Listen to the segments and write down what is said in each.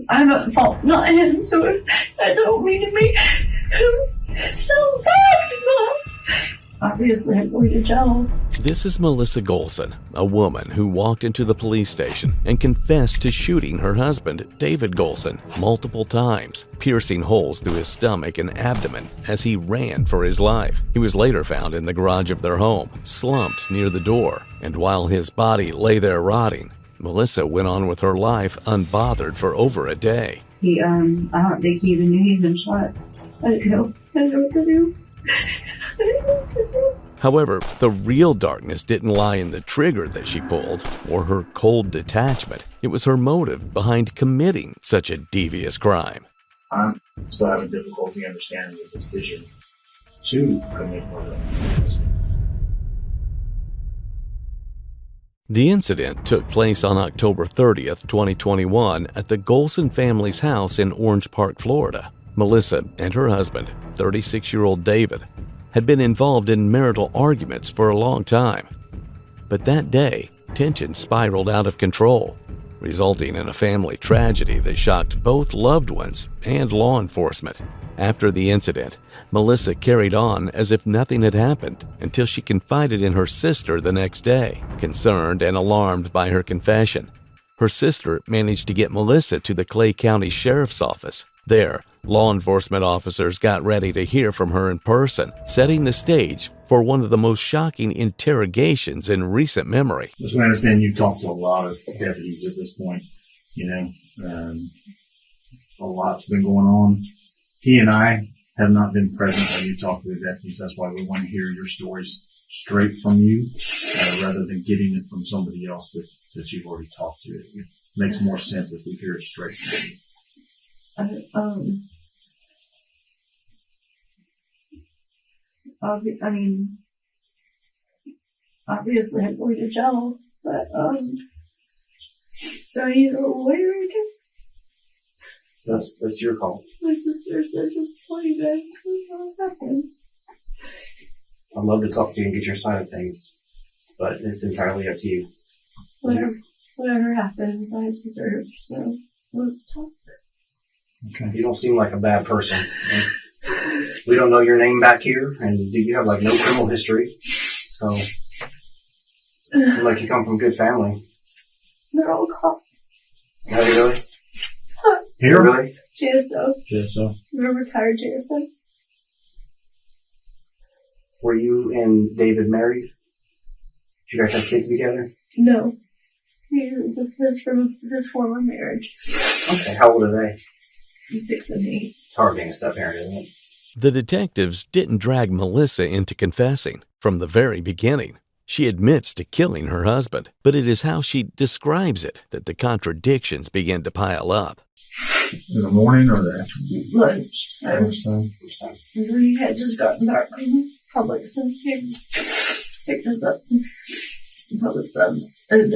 I'm at fault, not him, so I don't mean to be so bad. He's not. Obviously, I'm going to jail. This is Melissa Golson, a woman who walked into the police station and confessed to shooting her husband, David Golson, multiple times, piercing holes through his stomach and abdomen as he ran for his life. He was later found in the garage of their home, slumped near the door, and while his body lay there rotting, Melissa went on with her life unbothered for over a day. I don't think he even knew he'd been shot. I didn't know. I didn't know what to do. I didn't know what to do. However, the real darkness didn't lie in the trigger that she pulled or her cold detachment. It was her motive behind committing such a devious crime. I'm still having difficulty understanding the decision to commit murder. The incident took place on October 30th, 2021 at the Golson family's house in Orange Park, Florida. Melissa and her husband, 36-year-old David, had been involved in marital arguments for a long time. But that day, tension spiraled out of control, resulting in a family tragedy that shocked both loved ones and law enforcement. After the incident, Melissa carried on as if nothing had happened until she confided in her sister the next day. Concerned and alarmed by her confession, her sister managed to get Melissa to the Clay County Sheriff's Office. There, law enforcement officers got ready to hear from her in person, setting the stage for one of the most shocking interrogations in recent memory. As we understand, you've talked to a lot of deputies at this point. A lot's been going on. He and I have not been present when you talk to the deputies. That's why we want to hear your stories straight from you, rather than getting it from somebody else that you've already talked to. It makes more sense if we hear it straight from you. Obviously I'm going to jail, but, so I need a lawyer, I guess. That's your call. My sister said just tell you guys what happened. I'd love to talk to you and get your side of things, but it's entirely up to you. Whatever happens, I deserve, so let's talk. Okay. You don't seem like a bad person. We don't know your name back here, and you have no criminal history, so you come from a good family. They're all cops. Are they really? Here? Really? JSO. We're retired JSO. Were you and David married? Did you guys have kids together? No. He just lives from his former marriage. Okay, how old are they? 6 and 8. It's hard being a step-parent, isn't it? The detectives didn't drag Melissa into confessing. From the very beginning, she admits to killing her husband, but it is how she describes it that the contradictions begin to pile up. In the morning or the afternoon? Lunchtime. We had just gotten back from Publix and he picked us up some Publix subs, and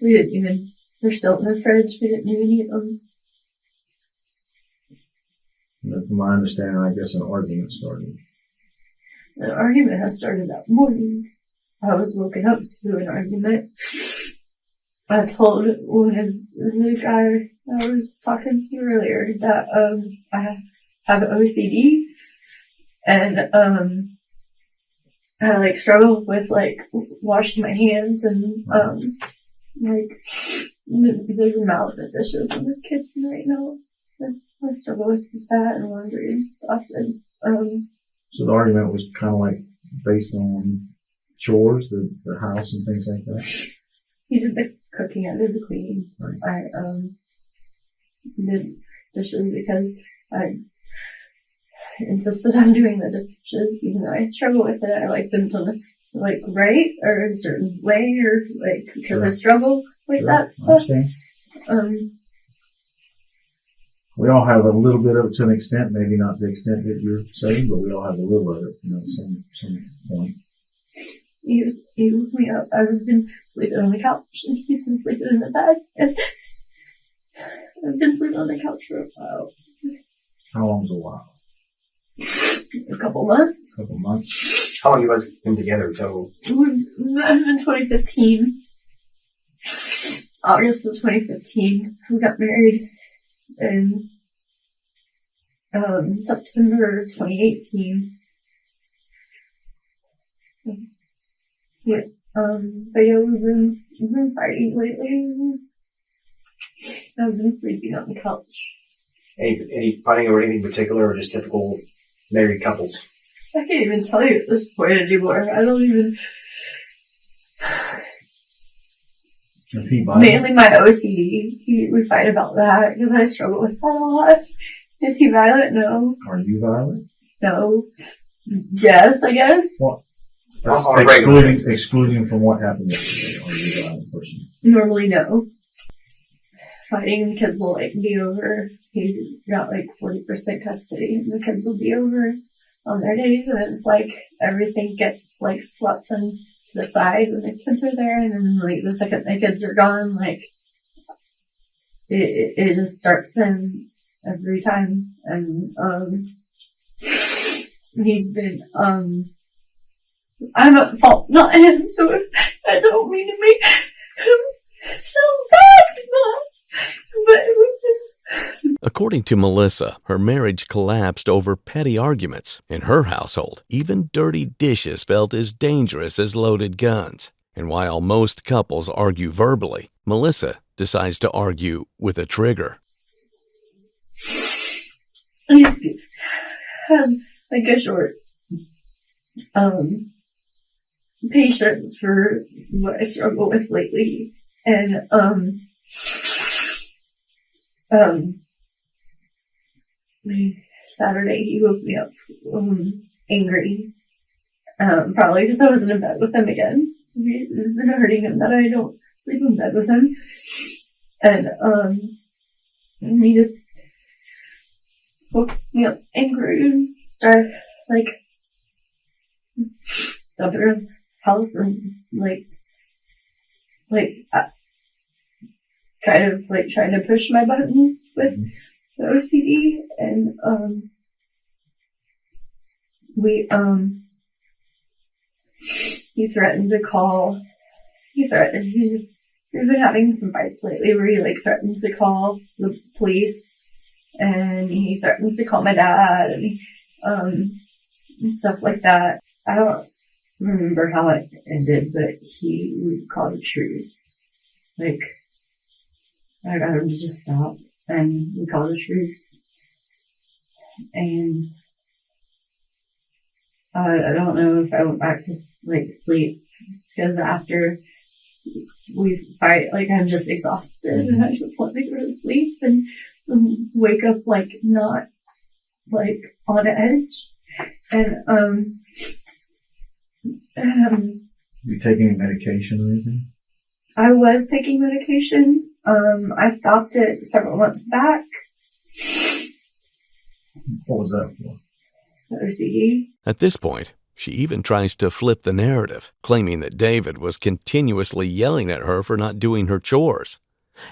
we didn't even, they're still in the fridge, we didn't even eat them. And from my understanding, I guess an argument started. The argument has started that morning. I was woken up to an argument. I told one of the guy I was talking to earlier that I have OCD, and I struggle with washing my hands, and there's a mountain of dishes in the kitchen right now. I struggle with that and laundry and stuff, and So the argument was kind of based on chores, the house and things like that. He did the cooking, I did the cleaning. Right. I did dishes because I insisted on doing the dishes, even though I struggle with it. I like them to right or a certain way, or because I struggle with that stuff. We all have a little bit of it to an extent, maybe not the extent that you're saying, but we all have a little of it, at some point. He woke me up. I've been sleeping on the couch, and he's been sleeping in the bed, and I've been sleeping on the couch for a while. How long's a while? A couple months. How long have you guys been together total? I've been 2015. August of 2015. We got married in September 2018. Yeah. But yeah, we've been fighting lately. I've been sleeping on the couch. Any fighting over anything particular, or just typical married couples? I can't even tell you at this point anymore. I don't even. Is he violent? Mainly my OCD. We fight about that because I struggle with that a lot. Is he violent? No. Are you violent? No. Yes, I guess. What? On a regular basis. Excluding from what happened yesterday, are you a violent person? Normally, no. Fighting, the kids will like be over. He's got like 40% custody, and the kids will be over on their days, and it's like everything gets like swept to the side when the kids are there, and then like the second the kids are gone, like it just starts in every time. And he's been I'm at fault, not him, so I don't mean to make him so bad, he's not. But According to Melissa, her marriage collapsed over petty arguments. In her household, even dirty dishes felt as dangerous as loaded guns. And while most couples argue verbally, Melissa decides to argue with a trigger. I used to have like a short patience for what I struggle with lately. And Saturday he woke me up angry. Probably because I wasn't in bed with him again. It's been hurting him that I don't sleep in bed with him. And he just woke me up angry and started like stomping around the house and kind of like trying to push my buttons with the OCD. And he threatened to call. We've been having some fights lately where he like threatens to call the police, and he threatens to call my dad, and stuff like that. I don't remember how it ended, but we called a truce. Like, I got him to just stop, and we called a truce. And I don't know if I went back to like sleep, because after we fight, like I'm just exhausted, and I just want to go to sleep and wake up like not like on edge. And You take any medication or anything? I was taking medication. I stopped it several months back. What was that for? OCD. At this point, she even tries to flip the narrative, claiming that David was continuously yelling at her for not doing her chores,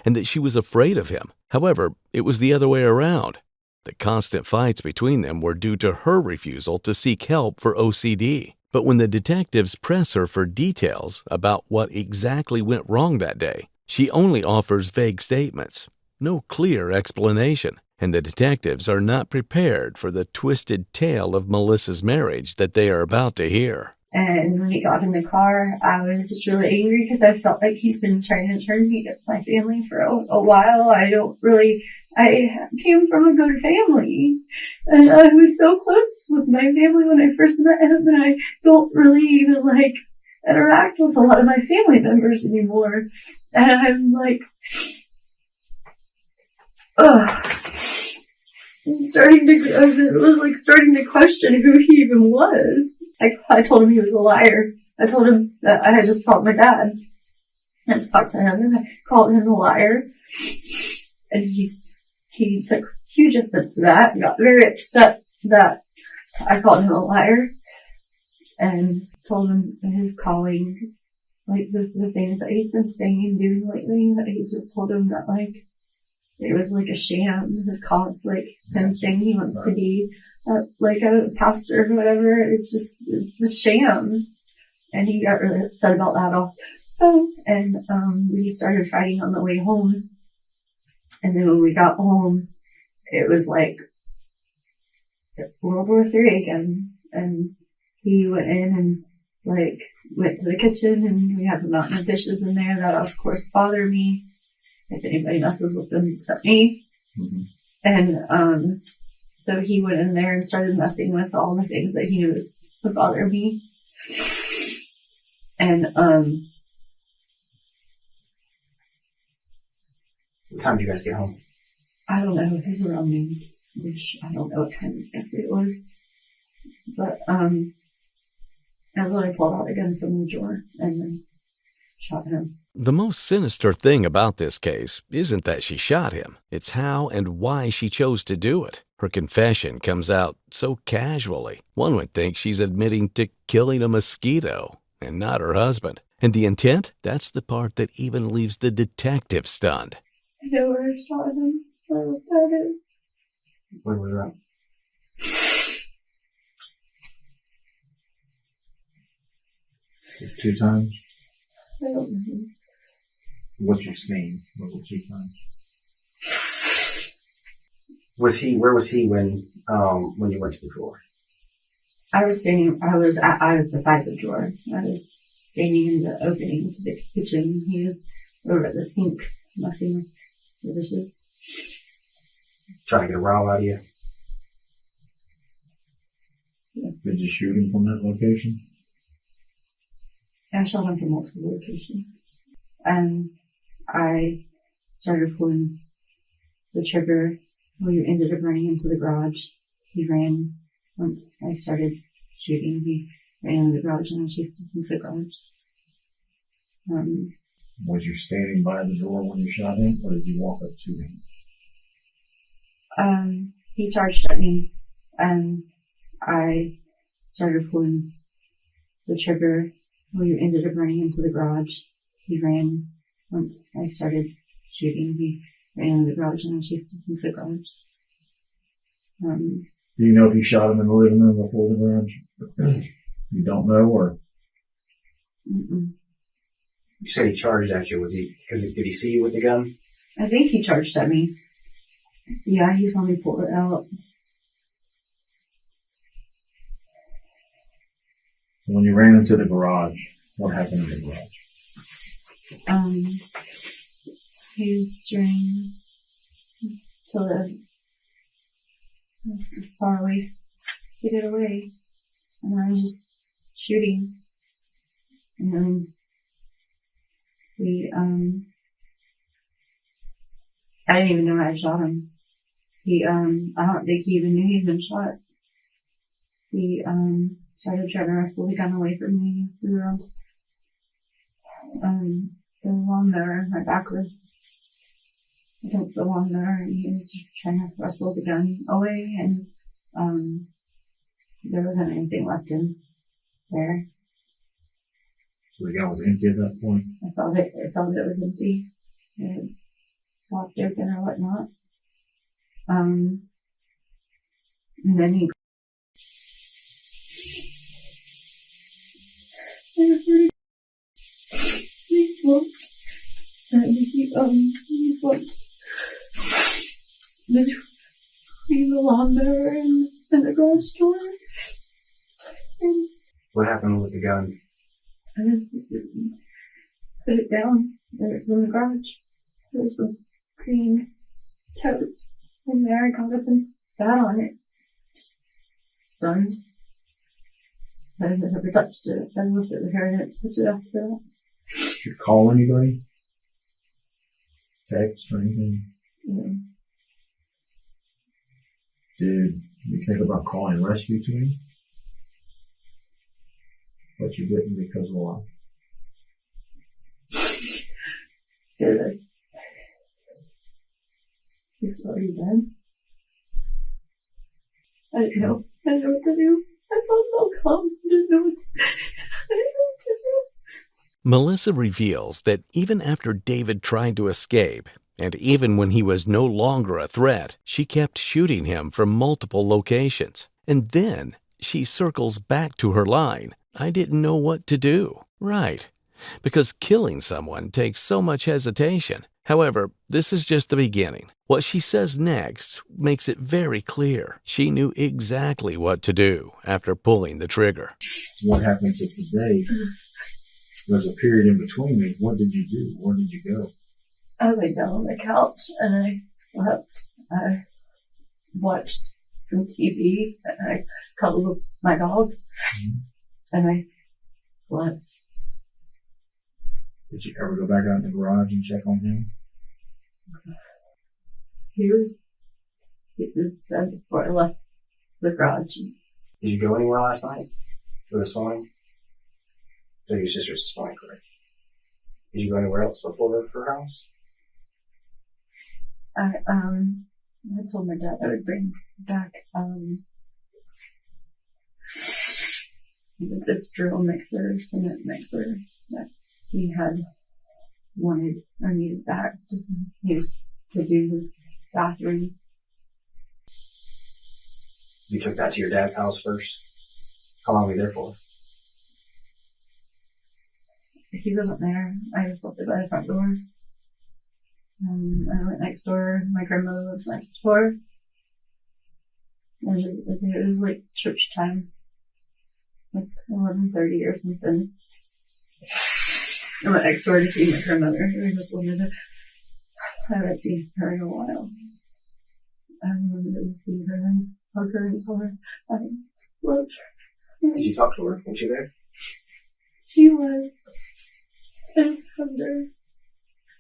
and that she was afraid of him. However, it was the other way around. The constant fights between them were due to her refusal to seek help for OCD. But when the detectives press her for details about what exactly went wrong that day, she only offers vague statements, no clear explanation, and the detectives are not prepared for the twisted tale of Melissa's marriage that they are about to hear. And when he got in the car, I was just really angry because I felt like he's been trying to turn me against my family for a while. I came from a good family, and I was so close with my family when I first met him, and I don't really even like interact with a lot of my family members anymore. And I'm like, starting to question who he even was. I told him he was a liar. I told him that I had just called my dad and talked to him, and I called him a liar. And he took huge offense to that and got very upset that I called him a liar, and told him his calling, like the things that he's been saying and doing lately, that he just told him that like it was like a sham, his call, like him saying he wants to be like a pastor or whatever. It's a sham. And he got really upset about that all And we started fighting on the way home. And then when we got home, it was like World War III again. And he went in and went to the kitchen, and we had a mountain of dishes in there that of course bother me if anybody messes with them except me. Mm-hmm. And so he went in there and started messing with all the things that he knew would bother me. And what time did you guys get home? I don't know, it was around noon, which I don't know what time exactly it was. But that was when I pulled out a gun from the drawer and then shot him. The most sinister thing about this case isn't that she shot him. It's how and why she chose to do it. Her confession comes out so casually. One would think she's admitting to killing a mosquito and not her husband. And the intent? That's the part that even leaves the detective stunned. I know where I shot him. I looked at it. Where was that? 2 times? I don't know. What you've seen was it 2 times? Where was he when you went to the drawer? I was beside the drawer. I was standing in the opening to the kitchen. He was over at the sink messing with the dishes. Trying to get a row out of you? Yeah. Did you shoot him from that location? I shot him from multiple locations. And I started pulling the trigger. We ended up running into the garage. He ran. Once I started shooting, he ran into the garage and I chased him into the garage. Was you standing by the door when you shot him, or did you walk up to him? He charged at me, and I started pulling the trigger. We ended up running into the garage. He ran. Once I started shooting, he ran into the garage and I chased him into the garage. Do you know if you shot him in the living room before the garage? You don't know, or? Mm-mm. You said he charged at you. Did he see you with the gun? I think he charged at me. Yeah, he saw me pull it out. When you ran into the garage, what happened in the garage? He was running to the far away to get away, and I was just shooting. And then I didn't even know I had shot him. I don't think he even knew he'd been shot. He started trying to wrestle the gun away from me. We were on the lawnmower. My back was against the lawnmower, and he was trying to wrestle the gun away, and there wasn't anything left in there. So the gun was empty at that point? I felt it was empty. It popped open or whatnot. And then he slumped. And he slumped between the lawnmower and the garage door. And What happened with the gun? I put it down. It was in the garage. There was a green tote in there. I got up and sat on it. Just stunned. I never touched it. I looked at the hair and it touched it after that. Did you call anybody? Text or anything? Yeah. Did you think about calling rescue team? But you didn't because of what? Good. It's already done. I didn't know. I didn't know what to do. I felt so calm. I didn't know what to do. Melissa reveals that even after David tried to escape, and even when he was no longer a threat, she kept shooting him from multiple locations. And then she circles back to her line, "I didn't know what to do." Right. because killing someone takes so much hesitation. However, this is just the beginning. What she says next makes it very clear. She knew exactly what to do after pulling the trigger. What happened to today? There's a period in between it. What did you do? Where did you go? I laid down on the couch and I slept. I watched some TV and I cuddled with my dog and I slept. Did you ever go back out in the garage and check on him? He was dead before I left the garage. Did you go anywhere last night? Or this morning? So your sister's this morning, correct? Did you go anywhere else before her house? I told my dad I would bring back this drill mixer, cement mixer that he had wanted or needed back to use to do his bathroom. You took that to your dad's house first? How long were you there for? He wasn't there. I just left it by the front door. I went next door. My grandmother lives next door. And it was like church time. Like 11:30 or something. I went next door to see my grandmother. I just wanted to... I haven't seen her in a while. I wanted to see her and hug her and tell her I loved her. Did you talk to her? Was she there? She was. I just hugged her.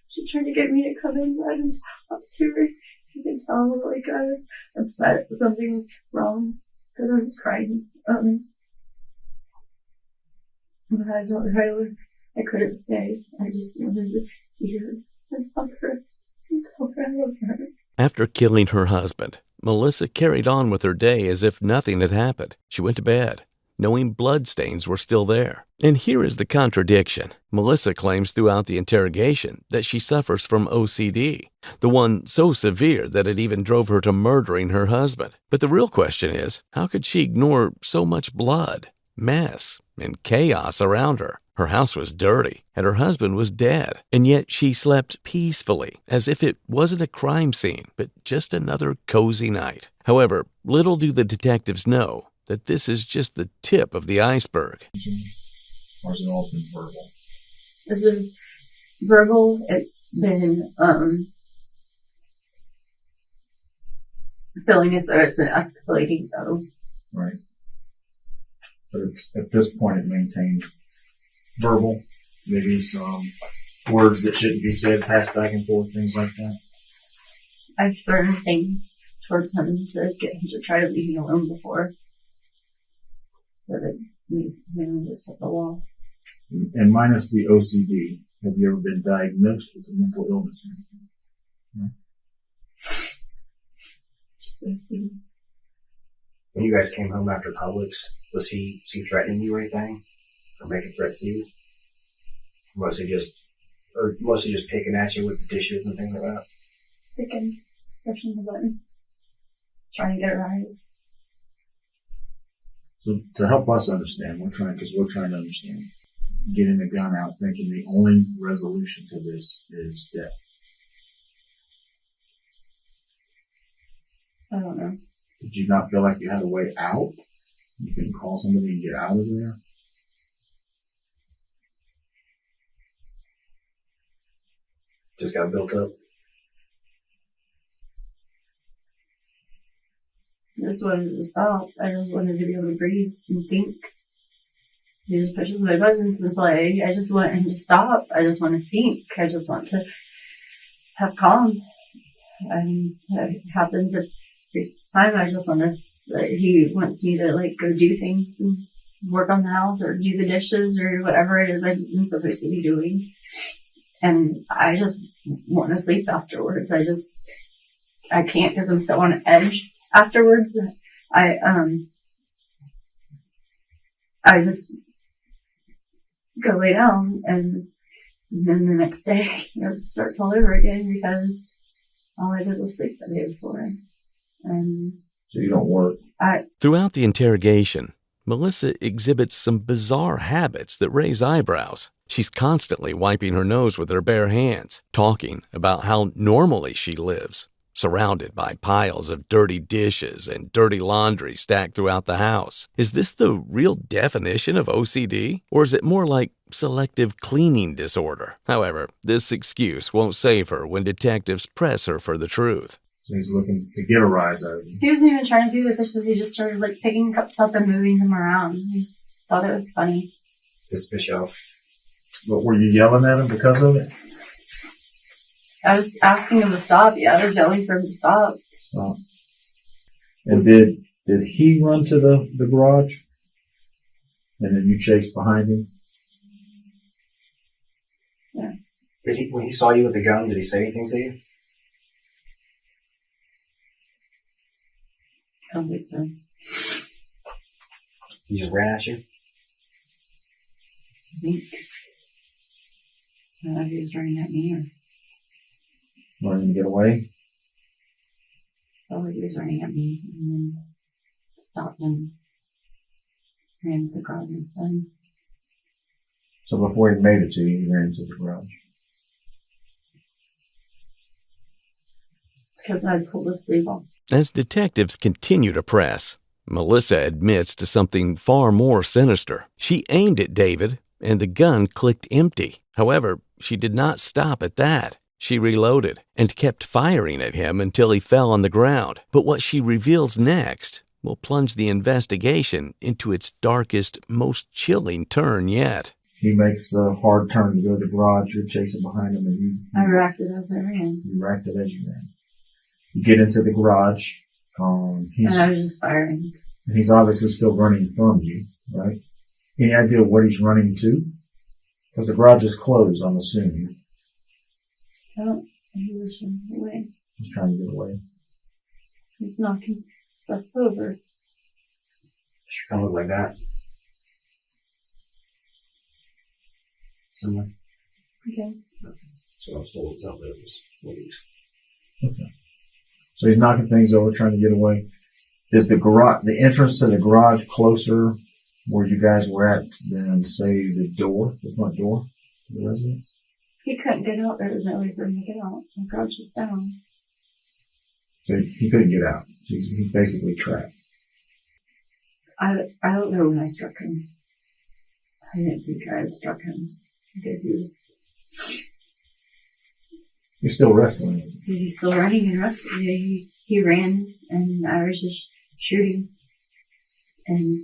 She tried to get me to come inside and talk to her. You could tell like I was upset. Something was wrong because I was crying. But I told her I couldn't stay. I just wanted to see her and hug her and tell her I love her. After killing her husband, Melissa carried on with her day as if nothing had happened. She went to bed, knowing bloodstains were still there. And here is the contradiction. Melissa claims throughout the interrogation that she suffers from OCD, the one so severe that it even drove her to murdering her husband. But the real question is, how could she ignore so much blood, mess, and chaos around her? Her house was dirty, and her husband was dead, and yet she slept peacefully, as if it wasn't a crime scene, but just another cozy night. However, little do the detectives know that this is just the tip of the iceberg. Or has it all been verbal? It's been verbal. It's been feeling as though it's been escalating though. Right. But at this point it maintained verbal, maybe some words that shouldn't be said, passed back and forth, things like that. I've thrown things towards him to get him to try to leave me alone before. But it means just hit the wall. And minus the OCD, have you ever been diagnosed with a mental illness or anything? No? Just OCD. When you guys came home after Publix, was he threatening you or anything? Or making threats to you? Mostly just picking at you with the dishes and things like that? Picking, pushing the buttons, trying to get a rise. So to help us understand, we're trying to understand. Getting the gun out thinking the only resolution to this is death. I don't know. Did you not feel like you had a way out? You couldn't call somebody and get out of there? Just got built up. I just wanted to stop. I just wanted to be able to breathe and think. He just pushes my buttons and it's like, I just want him to stop. I just want to think. I just want to have calm. And it happens every time. I just want to, he wants me to like go do things and work on the house or do the dishes or whatever it is I'm supposed to be doing. And I just want to sleep afterwards. I can't because I'm so on edge afterwards. I just go lay down and then the next day it starts all over again because all I did was sleep the day before. And so you don't work? Throughout the interrogation, Melissa exhibits some bizarre habits that raise eyebrows. She's constantly wiping her nose with her bare hands, talking about how normally she lives, surrounded by piles of dirty dishes and dirty laundry stacked throughout the house. Is this the real definition of OCD? Or is it more like selective cleaning disorder? However, this excuse won't save her when detectives press her for the truth. So he's looking to get a rise out of you. He wasn't even trying to do the dishes. He just started like picking cups up and moving them around. He just thought it was funny. Just fish off. But were you yelling at him because of it? I was asking him to stop. Yeah, I was yelling for him to stop. Stop. And did he run to the garage? And then you chased behind him? Yeah. Did he, when he saw you with the gun, did he say anything to you? I don't think so. He just ran at you? I think. I don't know if he was running at me or Running to get away? he was running at me and then stopped and ran to the garage instead. So before he made it to you, he ran to the garage. Because I pulled the sleeve off. As detectives continue to press, Melissa admits to something far more sinister. She aimed at David, and the gun clicked empty. However, she did not stop at that. She reloaded and kept firing at him until he fell on the ground. But what she reveals next will plunge the investigation into its darkest, most chilling turn yet. He makes the hard turn to go to the garage. You're chasing behind him, and I reacted as I ran. you racked it as you ran. You get into the garage. And I was just firing. He's obviously still running from you, right? Any idea what he's running to? Because the garage is closed, I'm assuming. Oh, he was running away. He's trying to get away. He's knocking stuff over. Should kind of look like that. Similar. I guess. That's what I was told. It's out there. It was ladies. Okay. So he's knocking things over, trying to get away. Is the entrance to the garage closer where you guys were at than, say, the front door to the residence? He couldn't get out. There was no way for him to get out. The garage was down. So he couldn't get out. He's basically trapped. I don't know when I struck him. I didn't think I had struck him because he was. You're still wrestling. He's still running and wrestling. He ran and I was just shooting. And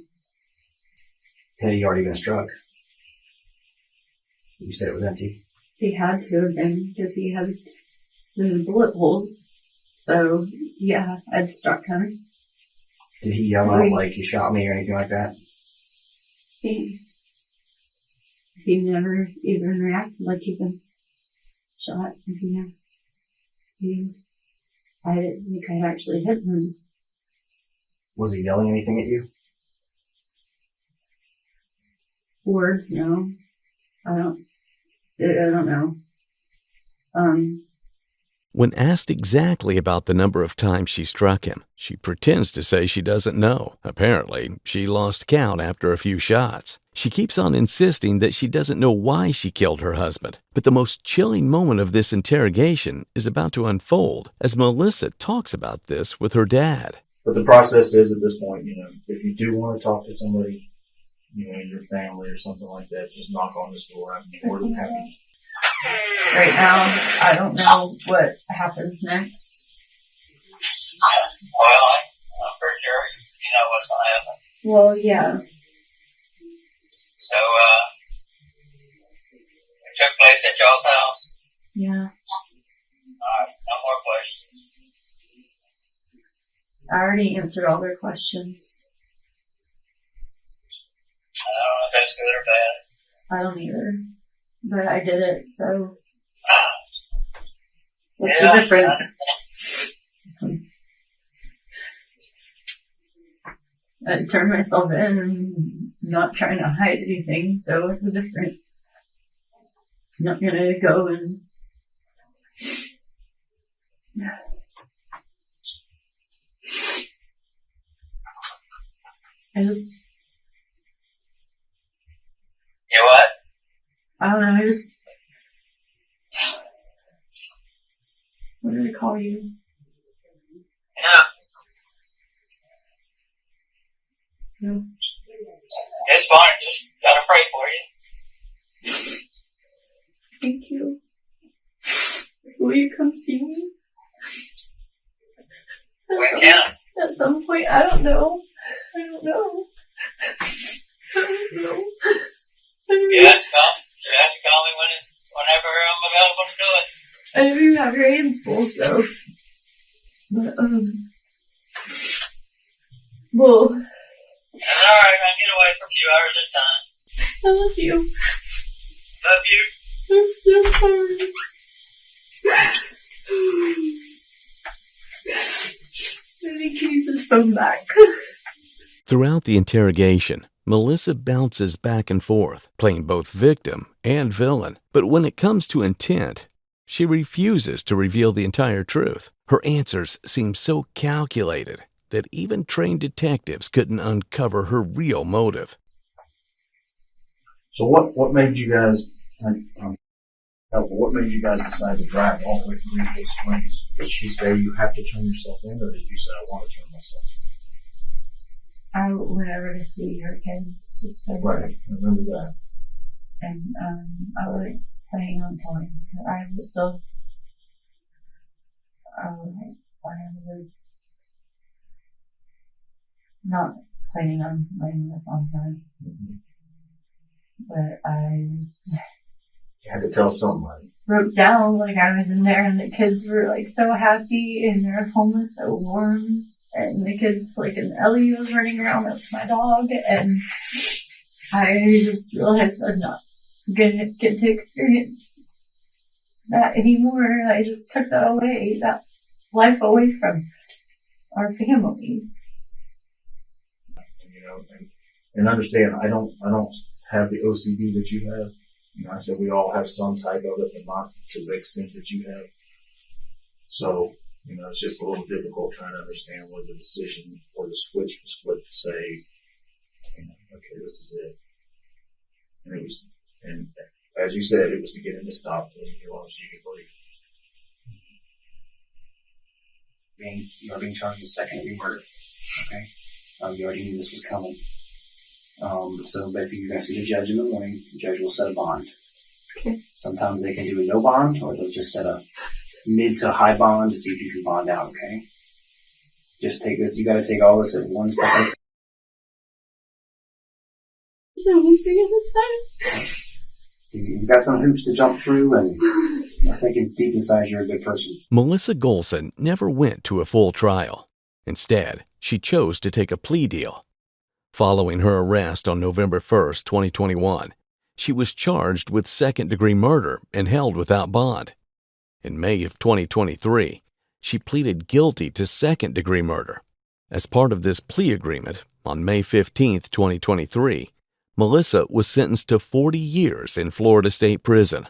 Had he already been struck? You said it was empty. he had to have been because he had those bullet holes. So yeah, I'd struck him. Did he yell out like he shot me or anything like that? He never even reacted like he'd been shot. I didn't think I actually hit him. Was he yelling anything at you? Words, no. I don't know. When asked exactly about the number of times she struck him, she pretends to say she doesn't know. Apparently, she lost count after a few shots. She keeps on insisting that she doesn't know why she killed her husband. But the most chilling moment of this interrogation is about to unfold as Melissa talks about this with her dad. But the process is at this point, if you do want to talk to somebody, in your family or something like that, just knock on this door. I'm more than happy. Right now, I don't know what happens next. Well, I'm pretty sure you know what's going to happen. Well, yeah. So, it took place at y'all's house. Yeah. Alright, no more questions. I already answered all their questions. I don't know if that's good or bad. I don't either. But I did it, so. What's Yeah. the difference? I turned myself in and not trying to hide anything, so what's the difference? I'm not gonna go and. You what? I don't know, just... What did I call you? Yeah. So, It's fine. Just gotta pray for you. thank you. Will you come see me? When can? At some point, I don't know. I don't know. I don't know. You have to come. You have to call me whenever I'm available to do it. I know you have your hands full, so. But, well, That's alright. I get away for a few hours at a time. I love you. Love you. I'm so sorry. I think he needs his phone back. Throughout the interrogation, Melissa bounces back and forth, playing both victim and villain. But when it comes to intent, she refuses to reveal the entire truth. Her answers seem so calculated that even trained detectives couldn't uncover her real motive. So what made you guys, what made you guys decide to drive all the way to Greenville Springs? Did she say you have to turn yourself in, or did you say I want to turn myself in? I went over to see her kids just because. Right, I remember that. And I was planning on telling her. I was still. I was not planning on laying this on her. But I just You had to tell somebody. broke down like I was in there and the kids were like so happy and their home was so warm and the kids like and Ellie was running around, that's my dog, and I just realized I'm not gonna get to experience that anymore. I just took that away, that life away from our families. You know, and understand, I don't have the OCD that you have. You know, I said we all have some type of it, but not to the extent that you have. So, you know, it's just a little difficult trying to understand what the decision or the switch was flipped to say, you know, okay, this is it. And it was, and as you said, it was to get him to stop till he lost you could breathe. You are being charged with second-degree murder. Okay? You already knew this was coming. So basically, you're going to see the judge in the morning. The judge will set a bond. Okay. Sometimes they can do a no bond, or they'll just set a mid to high bond to see if you can bond out. Okay. Just take this. You got to take all this at one step at a time. You've got some hoops to jump through, and I think it's deep inside you're a good person. Melissa Golson never went to a full trial. Instead, she chose to take a plea deal. Following her arrest on November 1st, 2021, she was charged with second-degree murder and held without bond. In May of 2023, she pleaded guilty to second-degree murder. As part of this plea agreement, on May 15th, 2023, Melissa was sentenced to 40 years in Florida State Prison.